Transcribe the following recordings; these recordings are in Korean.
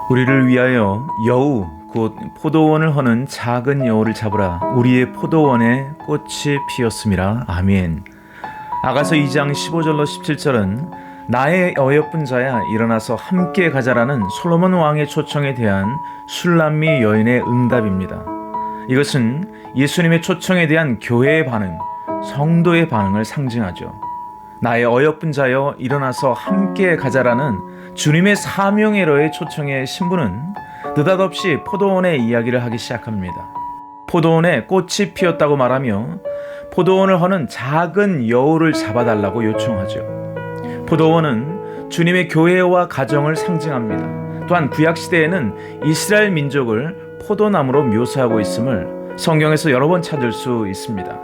우리를 위하여 여우 곧 포도원을 허는 작은 여우를 잡으라. 우리의 포도원에 꽃이 피었음이라. 아멘. 아가서 2장 15절로 17절은 나의 어여쁜 자야 일어나서 함께 가자라는 솔로몬 왕의 초청에 대한 술람미 여인의 응답입니다. 이것은 예수님의 초청에 대한 교회의 반응, 성도의 반응을 상징하죠. 나의 어여쁜 자여 일어나서 함께 가자라는 주님의 사명회로의 초청의 신부는 느닷없이 포도원의 이야기를 하기 시작합니다. 포도원에 꽃이 피었다고 말하며 포도원을 허는 작은 여우를 잡아달라고 요청하죠. 포도원은 주님의 교회와 가정을 상징합니다. 또한 구약시대에는 이스라엘 민족을 포도나무로 묘사하고 있음을 성경에서 여러 번 찾을 수 있습니다.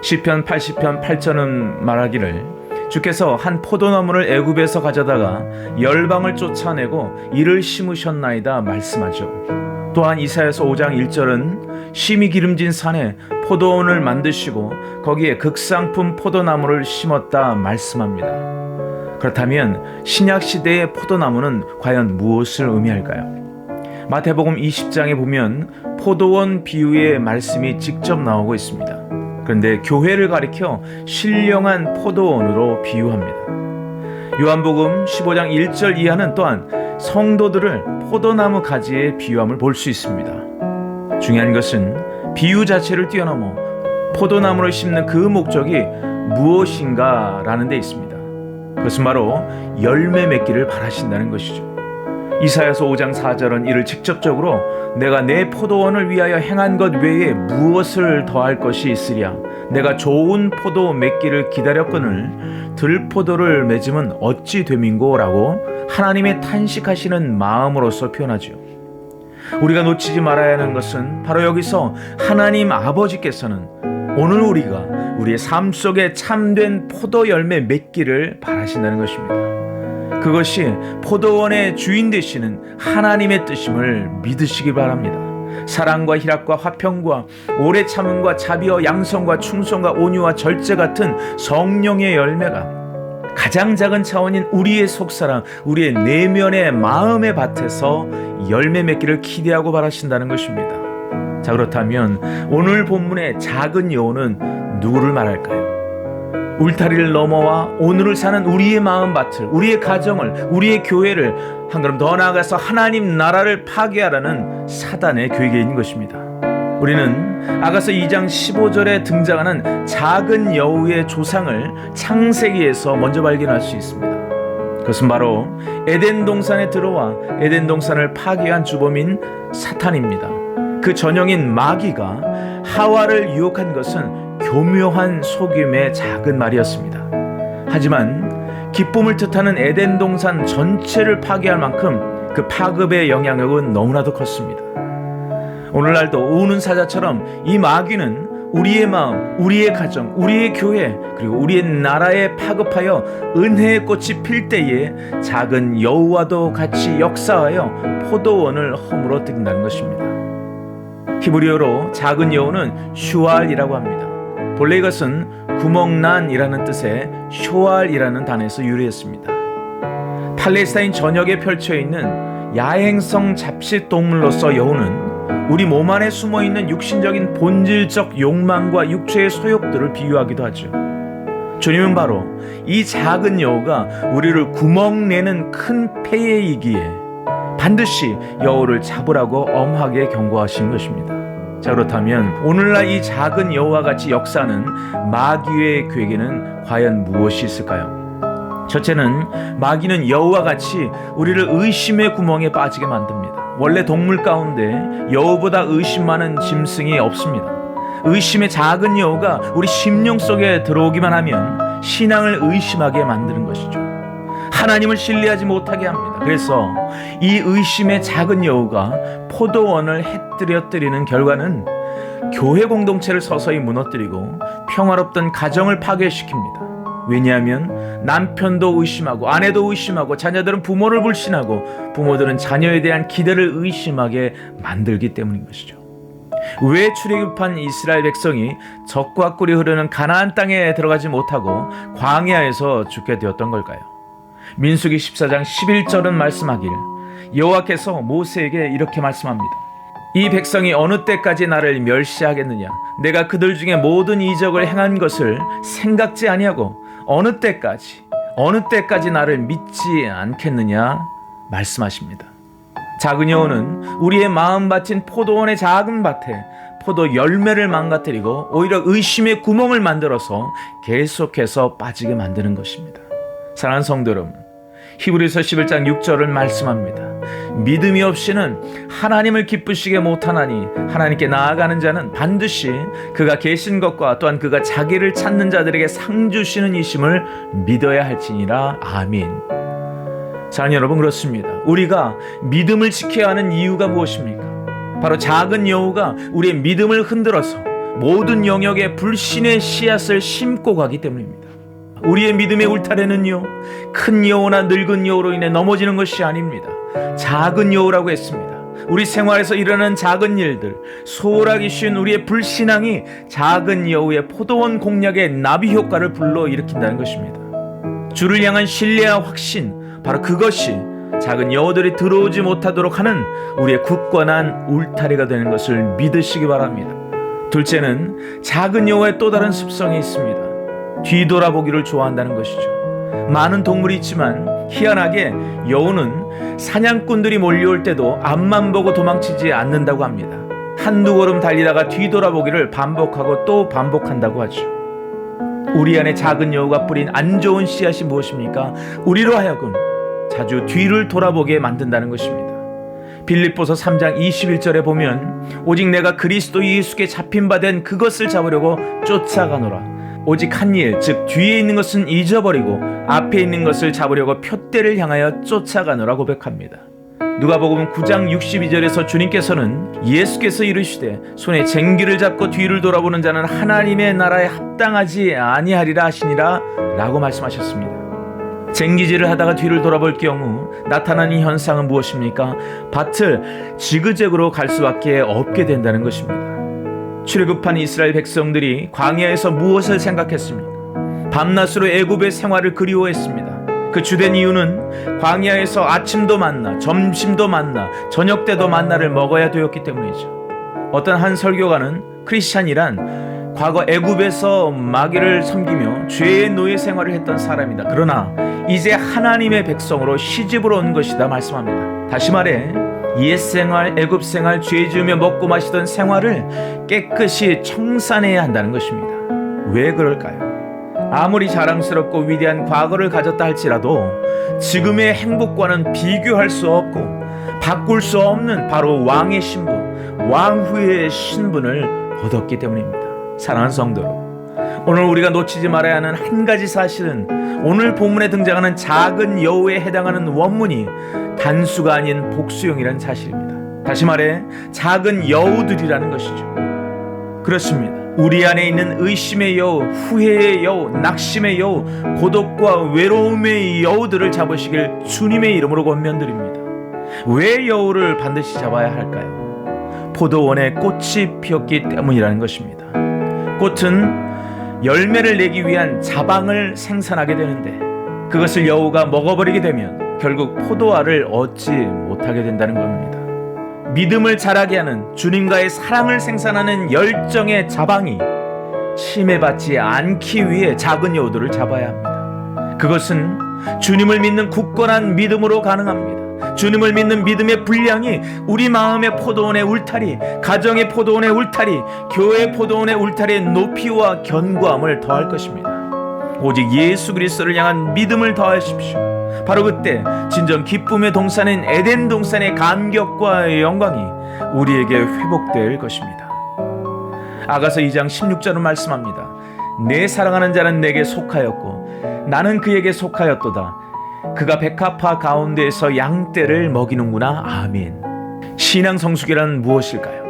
시편 80편 8절은 말하기를 주께서 한 포도나무를 애굽에서 가져다가 열방을 쫓아내고 이를 심으셨나이다 말씀하죠. 또한 이사야서 5장 1절은 심히 기름진 산에 포도원을 만드시고 거기에 극상품 포도나무를 심었다 말씀합니다. 그렇다면 신약시대의 포도나무는 과연 무엇을 의미할까요? 마태복음 20장에 보면 포도원 비유의 말씀이 직접 나오고 있습니다. 그런데 교회를 가리켜 신령한 포도원으로 비유합니다. 요한복음 15장 1절 이하는 또한 성도들을 포도나무 가지에 비유함을 볼 수 있습니다. 중요한 것은 비유 자체를 뛰어넘어 포도나무를 심는 그 목적이 무엇인가 라는 데 있습니다. 그것은 바로 열매 맺기를 바라신다는 것이죠. 이사야서 5장 4절은 이를 직접적으로 내가 내 포도원을 위하여 행한 것 외에 무엇을 더할 것이 있으랴. 내가 좋은 포도 맺기를 기다렸거늘 들포도를 맺음은 어찌 됨인고 라고 하나님의 탄식하시는 마음으로서 표현하죠. 우리가 놓치지 말아야 하는 것은 바로 여기서 하나님 아버지께서는 오늘 우리가 우리의 삶 속에 참된 포도 열매 맺기를 바라신다는 것입니다. 그것이 포도원의 주인 되시는 하나님의 뜻임을 믿으시기 바랍니다. 사랑과 희락과 화평과 오래 참음과 자비와 양성과 충성과 온유와 절제 같은 성령의 열매가 가장 작은 차원인 우리의 속사랑, 우리의 내면의 마음의 밭에서 열매 맺기를 기대하고 바라신다는 것입니다. 자, 그렇다면 오늘 본문의 작은 여우는 누구를 말할까요? 울타리를 넘어와 오늘을 사는 우리의 마음밭을, 우리의 가정을, 우리의 교회를 한 걸음 더 나아가서 하나님 나라를 파괴하라는 사단의 괴계인 것입니다. 우리는 아가서 2장 15절에 등장하는 작은 여우의 조상을 창세기에서 먼저 발견할 수 있습니다. 그것은 바로 에덴 동산에 들어와 에덴 동산을 파괴한 주범인 사탄입니다. 그 전형인 마귀가 하와를 유혹한 것은 교묘한 속임의 작은 말이었습니다. 하지만 기쁨을 뜻하는 에덴 동산 전체를 파괴할 만큼 그 파급의 영향력은 너무나도 컸습니다. 오늘날도 우는 사자처럼 이 마귀는 우리의 마음, 우리의 가정, 우리의 교회, 그리고 우리의 나라에 파급하여 은혜의 꽃이 필 때에 작은 여우와도 같이 역사하여 포도원을 허물어 들인다는 것입니다. 히브리어로 작은 여우는 슈알이라고 합니다. 본래 이것은 구멍난이라는 뜻의 쇼알이라는 단어에서 유래했습니다. 팔레스타인 전역에 펼쳐있는 야행성 잡식 동물로서 여우는 우리 몸 안에 숨어있는 육신적인 본질적 욕망과 육체의 소욕들을 비유하기도 하죠. 주님은 바로 이 작은 여우가 우리를 구멍내는 큰 폐해이기에 반드시 여우를 잡으라고 엄하게 경고하신 것입니다. 자, 그렇다면 오늘날 이 작은 여우와 같이 역사하는 마귀의 괴계는 과연 무엇이 있을까요? 첫째는 마귀는 여우와 같이 우리를 의심의 구멍에 빠지게 만듭니다. 원래 동물 가운데 여우보다 의심 많은 짐승이 없습니다. 의심의 작은 여우가 우리 심령 속에 들어오기만 하면 신앙을 의심하게 만드는 것이죠. 하나님을 신뢰하지 못하게 합니다. 그래서 이 의심의 작은 여우가 포도원을 해뜨려뜨리는 결과는 교회 공동체를 서서히 무너뜨리고 평화롭던 가정을 파괴시킵니다. 왜냐하면 남편도 의심하고 아내도 의심하고 자녀들은 부모를 불신하고 부모들은 자녀에 대한 기대를 의심하게 만들기 때문인 것이죠. 왜 출애굽한 이스라엘 백성이 적과 꿀이 흐르는 가나안 땅에 들어가지 못하고 광야에서 죽게 되었던 걸까요? 민수기 14장 11절은 말씀하길 여호와께서 모세에게 이렇게 말씀합니다. 이 백성이 어느 때까지 나를 멸시하겠느냐? 내가 그들 중에 모든 이적을 행한 것을 생각지 아니하고 어느 때까지 나를 믿지 않겠느냐? 말씀하십니다. 작은 여우는 우리의 마음 밭인 포도원의 작은 밭에 포도 열매를 망가뜨리고 오히려 의심의 구멍을 만들어서 계속해서 빠지게 만드는 것입니다. 사랑하는 성도 여러분, 히브리서 11장 6절을 말씀합니다. 믿음이 없이는 하나님을 기쁘시게 못하나니 하나님께 나아가는 자는 반드시 그가 계신 것과 또한 그가 자기를 찾는 자들에게 상 주시는 이심을 믿어야 할지니라. 아멘. 사랑하는 여러분, 그렇습니다. 우리가 믿음을 지켜야 하는 이유가 무엇입니까? 바로 작은 여우가 우리의 믿음을 흔들어서 모든 영역에 불신의 씨앗을 심고 가기 때문입니다. 우리의 믿음의 울타리는요, 큰 여우나 늙은 여우로 인해 넘어지는 것이 아닙니다. 작은 여우라고 했습니다. 우리 생활에서 일어나는 작은 일들, 소홀하기 쉬운 우리의 불신앙이 작은 여우의 포도원 공략의 나비 효과를 불러일으킨다는 것입니다. 주를 향한 신뢰와 확신, 바로 그것이 작은 여우들이 들어오지 못하도록 하는 우리의 굳건한 울타리가 되는 것을 믿으시기 바랍니다. 둘째는 작은 여우의 또 다른 습성이 있습니다. 뒤돌아보기를 좋아한다는 것이죠. 많은 동물이 있지만 희한하게 여우는 사냥꾼들이 몰려올 때도 앞만 보고 도망치지 않는다고 합니다. 한두 걸음 달리다가 뒤돌아보기를 반복하고 또 반복한다고 하죠. 우리 안에 작은 여우가 뿌린 안 좋은 씨앗이 무엇입니까? 우리로 하여금 자주 뒤를 돌아보게 만든다는 것입니다. 빌립보서 3장 21절에 보면 오직 내가 그리스도 예수께 잡힌 바 된 그것을 잡으려고 쫓아가노라. 오직 한 일, 즉 뒤에 있는 것은 잊어버리고 앞에 있는 것을 잡으려고 표대를 향하여 쫓아가노라 고백합니다. 누가복음 9장 62절에서 주님께서는 예수께서 이르시되 손에 쟁기를 잡고 뒤를 돌아보는 자는 하나님의 나라에 합당하지 아니하리라 하시니라 라고 말씀하셨습니다. 쟁기질을 하다가 뒤를 돌아볼 경우 나타나는 현상은 무엇입니까? 밭을 지그재그로 갈 수밖에 없게 된다는 것입니다. 출애굽한 이스라엘 백성들이 광야에서 무엇을 생각했습니까? 밤낮으로 애굽의 생활을 그리워했습니다. 그 주된 이유는 광야에서 아침도 만나, 점심도 만나, 저녁 때도 만나를 먹어야 되었기 때문이죠. 어떤 한 설교가는 크리스찬이란 과거 애굽에서 마귀를 섬기며 죄의 노예 생활을 했던 사람이다. 그러나 이제 하나님의 백성으로 시집으로 온 것이다 말씀합니다. 다시 말해 옛생활, 애굽생활, 죄 지으며 먹고 마시던 생활을 깨끗이 청산해야 한다는 것입니다. 왜 그럴까요? 아무리 자랑스럽고 위대한 과거를 가졌다 할지라도 지금의 행복과는 비교할 수 없고 바꿀 수 없는 바로 왕의 신분, 왕후의 신분을 얻었기 때문입니다. 사랑하는 성도 여러분, 오늘 우리가 놓치지 말아야 하는 한 가지 사실은 오늘 본문에 등장하는 작은 여우에 해당하는 원문이 단수가 아닌 복수형이라는 사실입니다. 다시 말해 작은 여우들이라는 것이죠. 그렇습니다. 우리 안에 있는 의심의 여우, 후회의 여우, 낙심의 여우, 고독과 외로움의 여우들을 잡으시길 주님의 이름으로 권면드립니다. 왜 여우를 반드시 잡아야 할까요? 포도원에 꽃이 피었기 때문이라는 것입니다. 꽃은 열매를 내기 위한 자방을 생산하게 되는데 그것을 여우가 먹어버리게 되면 결국 포도알을 얻지 못하게 된다는 겁니다. 믿음을 자라게 하는 주님과의 사랑을 생산하는 열정의 자방이 침해받지 않기 위해 작은 여우들을 잡아야 합니다. 그것은 주님을 믿는 굳건한 믿음으로 가능합니다. 주님을 믿는 믿음의 분량이 우리 마음의 포도원의 울타리, 가정의 포도원의 울타리, 교회의 포도원의 울타리의 높이와 견고함을 더할 것입니다. 오직 예수 그리스도를 향한 믿음을 더하십시오. 바로 그때 진정 기쁨의 동산인 에덴 동산의 감격과 영광이 우리에게 회복될 것입니다. 아가서 2장 16절은 말씀합니다. 내 사랑하는 자는 내게 속하였고 나는 그에게 속하였도다. 그가 백합화 가운데에서 양떼를 먹이는구나. 아멘. 신앙 성숙이란 무엇일까요?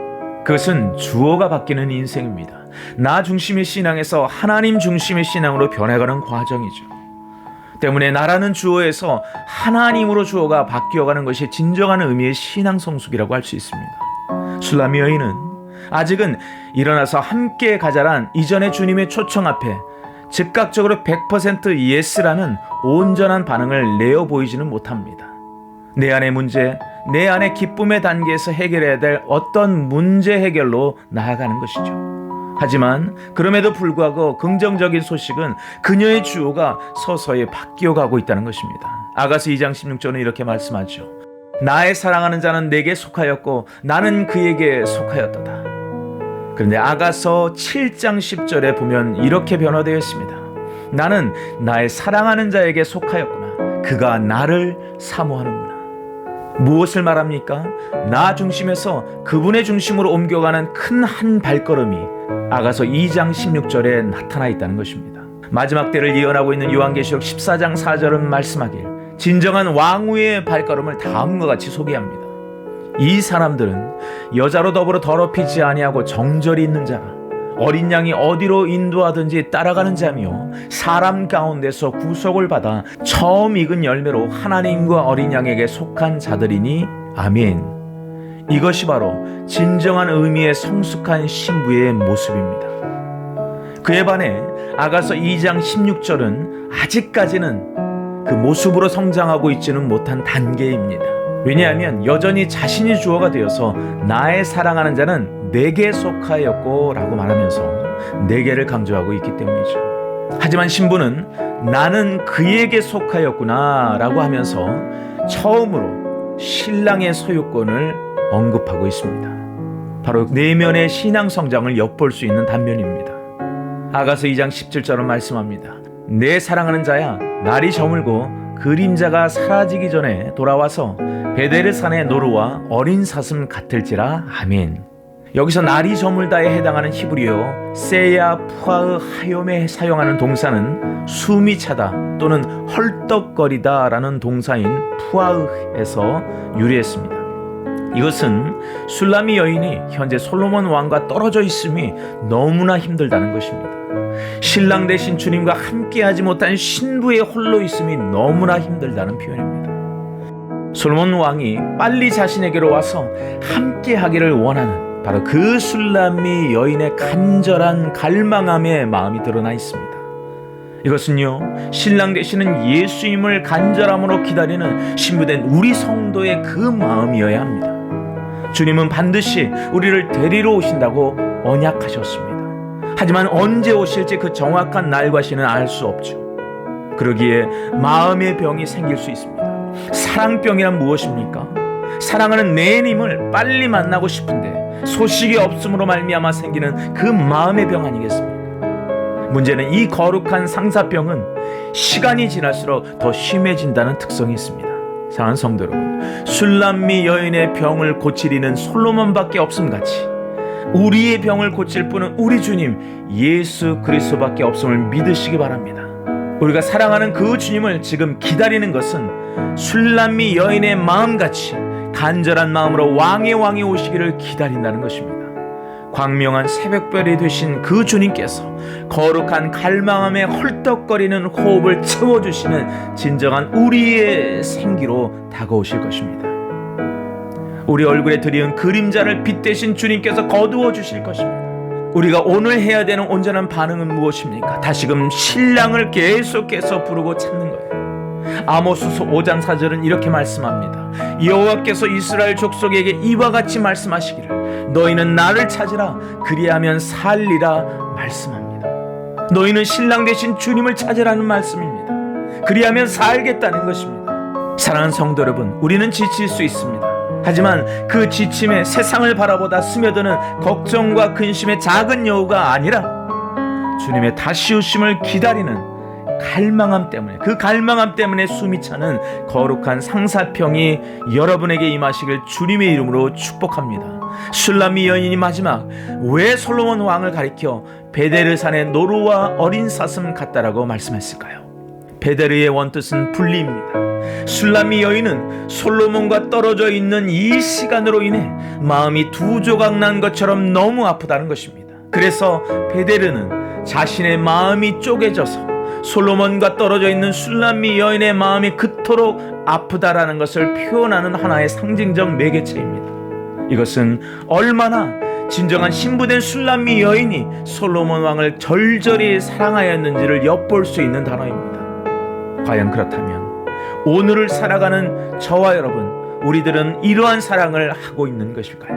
그것은 주어가 바뀌는 인생입니다. 나 중심의 신앙에서 하나님 중심의 신앙으로 변해가는 과정이죠. 때문에 나라는 주어에서 하나님으로 주어가 바뀌어가는 것이 진정한 의미의 신앙 성숙이라고 할 수 있습니다. 술라미 여인은 아직은 일어나서 함께 가자란 이전의 주님의 초청 앞에 즉각적으로 100% 예스라는 온전한 반응을 내어 보이지는 못합니다. 내 안의 문제, 내 안의 기쁨의 단계에서 해결해야 될 어떤 문제 해결로 나아가는 것이죠. 하지만 그럼에도 불구하고 긍정적인 소식은 그녀의 주어가 서서히 바뀌어가고 있다는 것입니다. 아가서 2장 16절은 이렇게 말씀하죠. 나의 사랑하는 자는 내게 속하였고 나는 그에게 속하였도다. 그런데 아가서 7장 10절에 보면 이렇게 변화되어 있습니다. 나는 나의 사랑하는 자에게 속하였구나. 그가 나를 사모하는구나. 무엇을 말합니까? 나 중심에서 그분의 중심으로 옮겨가는 큰 한 발걸음이 아가서 2장 16절에 나타나 있다는 것입니다. 마지막 때를 예언하고 있는 요한계시록 14장 4절은 말씀하길 진정한 왕후의 발걸음을 다음과 같이 소개합니다. 이 사람들은 여자로 더불어 더럽히지 아니하고 정절이 있는 자라 어린 양이 어디로 인도하든지 따라가는 자며 사람 가운데서 구속을 받아 처음 익은 열매로 하나님과 어린 양에게 속한 자들이니 아멘. 이것이 바로 진정한 의미의 성숙한 신부의 모습입니다. 그에 반해 아가서 2장 16절은 아직까지는 그 모습으로 성장하고 있지는 못한 단계입니다. 왜냐하면 여전히 자신이 주어가 되어서 나의 사랑하는 자는 내게 속하였고 라고 말하면서 내게를 강조하고 있기 때문이죠. 하지만 신부는 나는 그에게 속하였구나 라고 하면서 처음으로 신랑의 소유권을 언급하고 있습니다. 바로 내면의 신앙 성장을 엿볼 수 있는 단면입니다. 아가서 2장 17절은 말씀합니다. 내 사랑하는 자야 날이 저물고 그림자가 사라지기 전에 돌아와서 베델의 산의 노루와 어린 사슴 같을지라 아멘. 여기서 날이 저물다에 해당하는 히브리어 세야 푸아흐 하욤에 사용하는 동사는 숨이 차다 또는 헐떡거리다 라는 동사인 푸아흐에서 유래했습니다. 이것은 술람미 여인이 현재 솔로몬 왕과 떨어져 있음이 너무나 힘들다는 것입니다. 신랑 되신 주님과 함께하지 못한 신부의 홀로 있음이 너무나 힘들다는 표현입니다. 솔로몬 왕이 빨리 자신에게로 와서 함께하기를 원하는 바로 그 술람미 여인의 간절한 갈망함의 마음이 드러나 있습니다. 이것은요, 신랑 되시는 예수님을 간절함으로 기다리는 신부된 우리 성도의 그 마음이어야 합니다. 주님은 반드시 우리를 데리러 오신다고 언약하셨습니다. 하지만 언제 오실지 그 정확한 날과 시는 알 수 없죠. 그러기에 마음의 병이 생길 수 있습니다. 사랑병이란 무엇입니까? 사랑하는 내 님을 빨리 만나고 싶은데 소식이 없음으로 말미암아 생기는 그 마음의 병 아니겠습니까? 문제는 이 거룩한 상사병은 시간이 지날수록 더 심해진다는 특성이 있습니다. 사랑하는 성도 여러분, 술람미 여인의 병을 고치리는 솔로몬밖에 없음같이 우리의 병을 고칠 분은 우리 주님 예수 그리스도밖에 없음을 믿으시기 바랍니다. 우리가 사랑하는 그 주님을 지금 기다리는 것은 술람미 여인의 마음같이 간절한 마음으로 왕의 왕이 오시기를 기다린다는 것입니다. 광명한 새벽별이 되신 그 주님께서 거룩한 갈망함에 헐떡거리는 호흡을 채워주시는 진정한 우리의 생기로 다가오실 것입니다. 우리 얼굴에 드리운 그림자를 빗대신 주님께서 거두어 주실 것입니다. 우리가 오늘 해야 되는 온전한 반응은 무엇입니까? 다시금 신랑을 계속해서 부르고 찾는 거예요. 아모스서 5장 4절은 이렇게 말씀합니다. 여호와께서 이스라엘 족속에게 이와 같이 말씀하시기를 너희는 나를 찾으라 그리하면 살리라 말씀합니다. 너희는 신랑 되신 주님을 찾으라는 말씀입니다. 그리하면 살겠다는 것입니다. 사랑하는 성도 여러분, 우리는 지칠 수 있습니다. 하지만 그 지침에 세상을 바라보다 스며드는 걱정과 근심의 작은 여우가 아니라 주님의 다시 오심을 기다리는 갈망함 때문에, 그 갈망함 때문에 숨이 차는 거룩한 상사평이 여러분에게 임하시길 주님의 이름으로 축복합니다. 술람미 여인이 마지막 왜 솔로몬 왕을 가리켜 베데르 산의 노루와 어린 사슴 같다라고 말씀했을까요? 베데르의 원뜻은 분리입니다. 술람미 여인은 솔로몬과 떨어져 있는 이 시간으로 인해 마음이 두 조각 난 것처럼 너무 아프다는 것입니다. 그래서 베데르는 자신의 마음이 쪼개져서 솔로몬과 떨어져 있는 술람미 여인의 마음이 그토록 아프다라는 것을 표현하는 하나의 상징적 매개체입니다. 이것은 얼마나 진정한 신부된 술람미 여인이 솔로몬 왕을 절절히 사랑하였는지를 엿볼 수 있는 단어입니다. 과연 그렇다면 오늘을 살아가는 저와 여러분, 우리들은 이러한 사랑을 하고 있는 것일까요?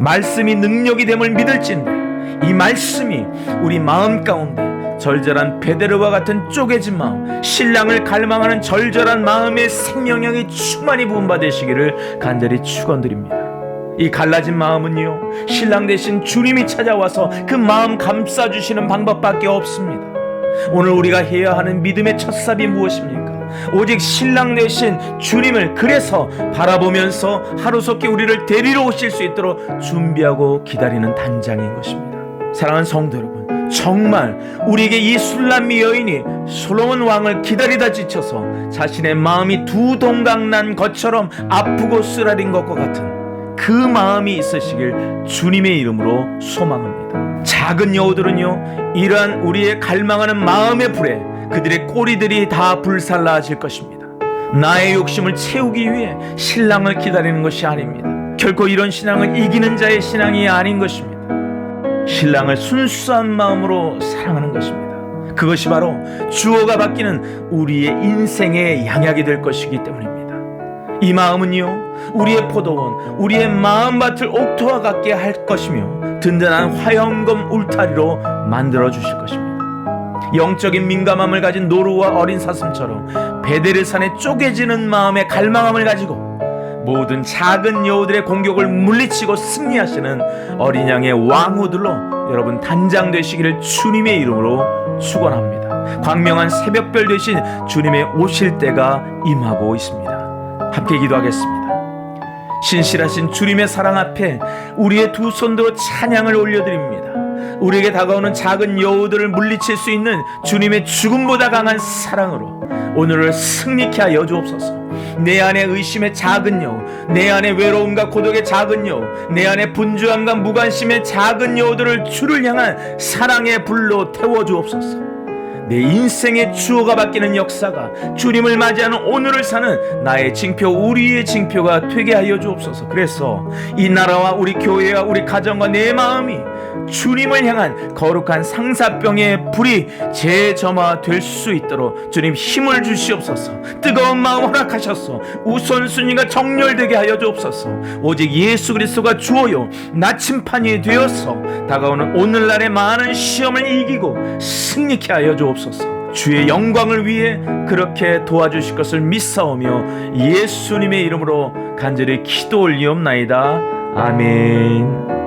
말씀이 능력이 됨을 믿을진데 이 말씀이 우리 마음 가운데 절절한 베드로와 같은 쪼개진 마음, 신랑을 갈망하는 절절한 마음의 생명력이 충만히 부음받으시기를 간절히 축원드립니다. 이 갈라진 마음은요, 신랑 대신 주님이 찾아와서 그 마음 감싸주시는 방법밖에 없습니다. 오늘 우리가 해야 하는 믿음의 첫삽이 무엇입니까? 오직 신랑 대신 주님을 그래서 바라보면서 하루속히 우리를 데리러 오실 수 있도록 준비하고 기다리는 단장인 것입니다. 사랑하는 성도 여러분, 정말 우리에게 이 술람미 여인이 솔로몬 왕을 기다리다 지쳐서 자신의 마음이 두 동강 난 것처럼 아프고 쓰라린 것과 같은 그 마음이 있으시길 주님의 이름으로 소망합니다. 작은 여우들은요, 이러한 우리의 갈망하는 마음의 불에 그들의 꼬리들이 다 불살라질 것입니다. 나의 욕심을 채우기 위해 신랑을 기다리는 것이 아닙니다. 결코 이런 신앙은 이기는 자의 신앙이 아닌 것입니다. 신랑을 순수한 마음으로 사랑하는 것입니다. 그것이 바로 주어가 바뀌는 우리의 인생의 양약이 될 것이기 때문입니다. 이 마음은요, 우리의 포도원, 우리의 마음밭을 옥토와 같게 할 것이며 든든한 화영검 울타리로 만들어 주실 것입니다. 영적인 민감함을 가진 노루와 어린 사슴처럼 베데르산에 쪼개지는 마음의 갈망함을 가지고 모든 작은 여우들의 공격을 물리치고 승리하시는 어린 양의 왕후들로 여러분 단장 되시기를 주님의 이름으로 축원합니다. 광명한 새벽별 되신 주님의 오실 때가 임하고 있습니다. 함께 기도하겠습니다. 신실하신 주님의 사랑 앞에 우리의 두 손으로 찬양을 올려드립니다. 우리에게 다가오는 작은 여우들을 물리칠 수 있는 주님의 죽음보다 강한 사랑으로 오늘을 승리케 하여 주옵소서. 내 안에 의심의 작은 여우, 내 안에 외로움과 고독의 작은 여우, 내 안에 분주함과 무관심의 작은 여우들을 주를 향한 사랑의 불로 태워주옵소서. 내 인생의 주어가 바뀌는 역사가 주님을 맞이하는 오늘을 사는 나의 징표, 우리의 징표가 되게 하여 주옵소서. 그래서 이 나라와 우리 교회와 우리 가정과 내 마음이 주님을 향한 거룩한 상사병의 불이 재점화될 수 있도록 주님 힘을 주시옵소서. 뜨거운 마음 허락하셔서 우선순위가 정렬되게 하여 주옵소서. 오직 예수 그리스도가 주어요 나침판이 되어서 다가오는 오늘날의 많은 시험을 이기고 승리케 하여 주옵소서. 주의 영광을 위해 그렇게 도와주실 것을 믿사오며 예수님의 이름으로 간절히 기도 올리옵나이다. 아멘.